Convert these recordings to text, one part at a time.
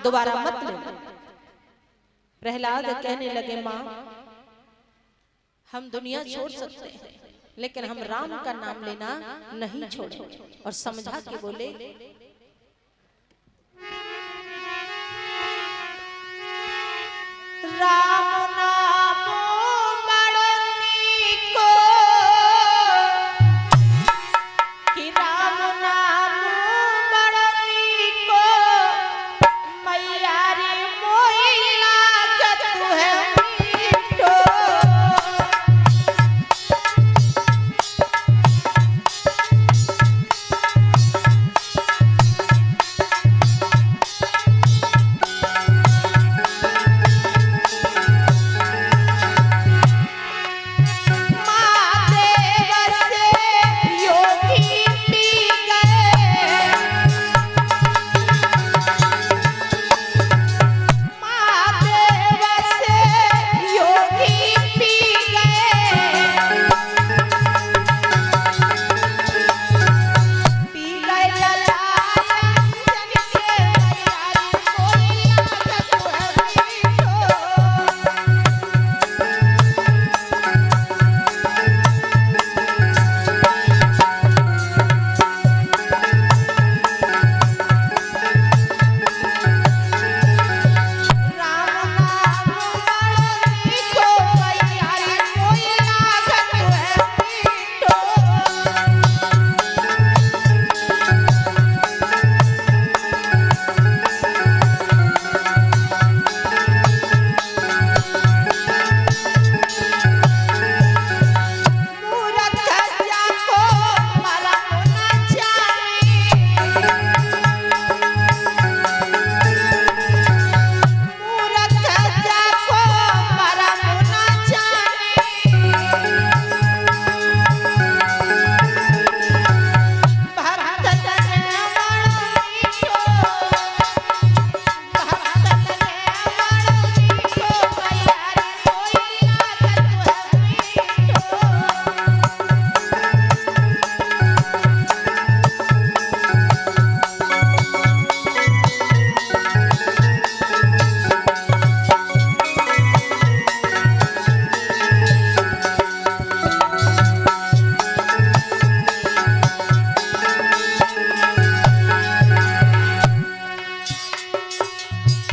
दोबारा मत लेना। प्रहलाद कहने लगे माँ हम दुनिया छोड़ सकते हैं लेकिन हम राम का नाम लेना नहीं छोड़ेंगे। और समझा के बोले राम नाम मरनी को कि राम नाम मरनी को मैया रे मोई लागत है मीठो।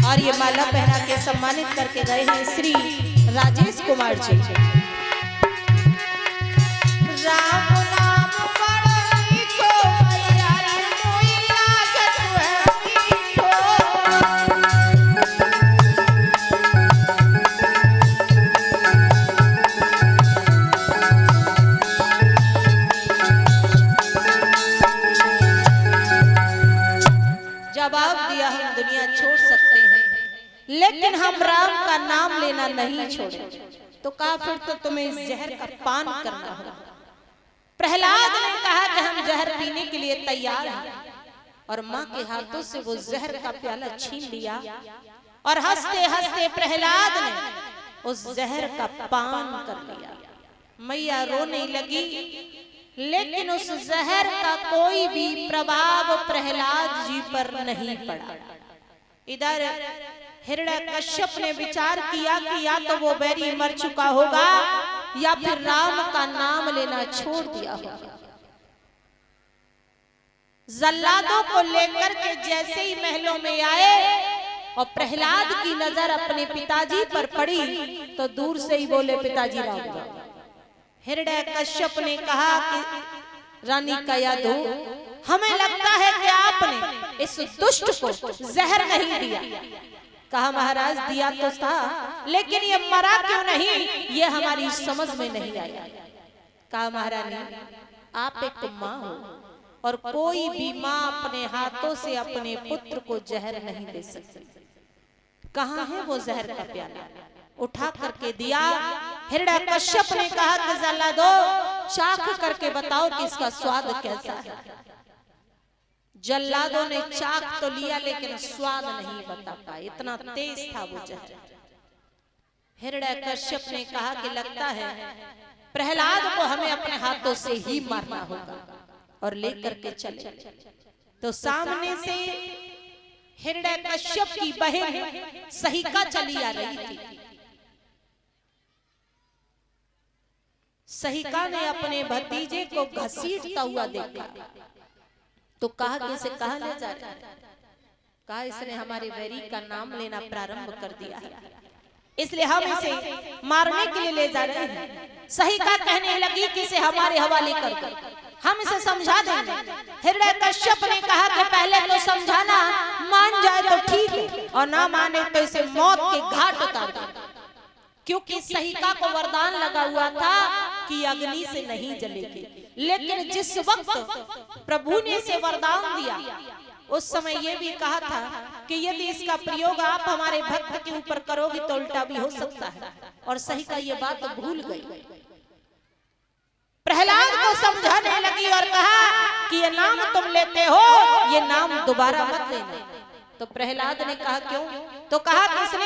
और ये माला पहना के सम्मानित करके गए हैं श्री राजेश कुमार जी। राम नाम बड़नी को मैया रे मोई लागत है मीठो। जवाब दिया हम दुनिया छोड़ सकते हैं लेकिन हम राम का नाम लेना नहीं छोड़ेंगे। तो कहा फिर तो तुम्हें इस जहर का पान करना होगा। प्रहलाद ने कहा कि हम जहर पीने के लिए तैयार हैं और माँ के हाथों से वो जहर का प्याला छीन लिया और हंसते हंसते प्रहलाद ने उस जहर का पान कर लिया। मैया रोने लगी लेकिन उस जहर का कोई भी प्रभाव प्रहलाद जी पर नहीं पड़ा। इधर हिरण्यकश्यप ने विचार किया कि या तो वो बैरी मर चुका होगा या फिर राम का नाम लेना छोड़ दिया होगा। जल्लादों को लेकर के जैसे ही महलों में आए और प्रहलाद की नजर अपने पिताजी पर पड़ी तो दूर से ही बोले पिताजी राम राम। हिरण्यकश्यप ने कहा कि रानी कयाधु हमें लगता है कि आपने इस दुष्ट को जहर नहीं दिया। कहा महाराज दिया तो था लेकिन ये मरा क्यों नहीं ये हमारी समझ में नहीं आया। कहा महारानी आप एक माँ हो और कोई भी माँ अपने हाथों से अपने पुत्र को जहर नहीं दे सकती। कहाँ है वो जहर का प्याला? उठा करके दिया। हिरण्यकश्यप ने कहा कि जल्लादो चाख करके बताओ कि इसका स्वाद कैसा है। जल्लादों ने चाक तो लिया लेकिन स्वाद नहीं बता पाए, इतना तेज था वो जहर। हिरण्यकश्यप ने कहा कि लगता है प्रहलाद को हमें अपने हाथों से ही मारना होगा और लेकर के चले। तो सामने से हिरण्यकश्यप की बहन सहिका चली आ रही थी। सहिका ने अपने भतीजे को घसीटता हुआ देखा तो कहा कि इसे कहां ले जा रहे हैं? कहा इसने हमारे वैरी का नाम लेना प्रारंभ कर दिया है, इसलिए हम इसे मारने के लिए ले जा रहे हैं। सहिका कहने लगी कि इसे हमारे हवाले कर दो, हम इसे समझा देंगे। हिरण्यकश्यप ने कहा कि पहले तो समझाना, मान जाए तो ठीक है और ना माने तो इसे मौत के घाट उतार दो, क्योंकि सहिका को वरदान लगा हुआ था कि अग्नि से नहीं जलेगी। लेकिन जिस वक्त प्रभु ने इसे वरदान दिया उस समय ये भी कहा था कि यदि इसका प्रयोग आप हमारे भक्त के ऊपर करोगे तो उल्टा भी हो सकता है, और सहिका ये बात भूल गई। प्रहलाद को समझाने लगी और कहा कि ये नाम तुम लेते हो, ये नाम दोबारा मत लेना। तो प्रहलाद ने कहा क्यों? तो कहा कि इसने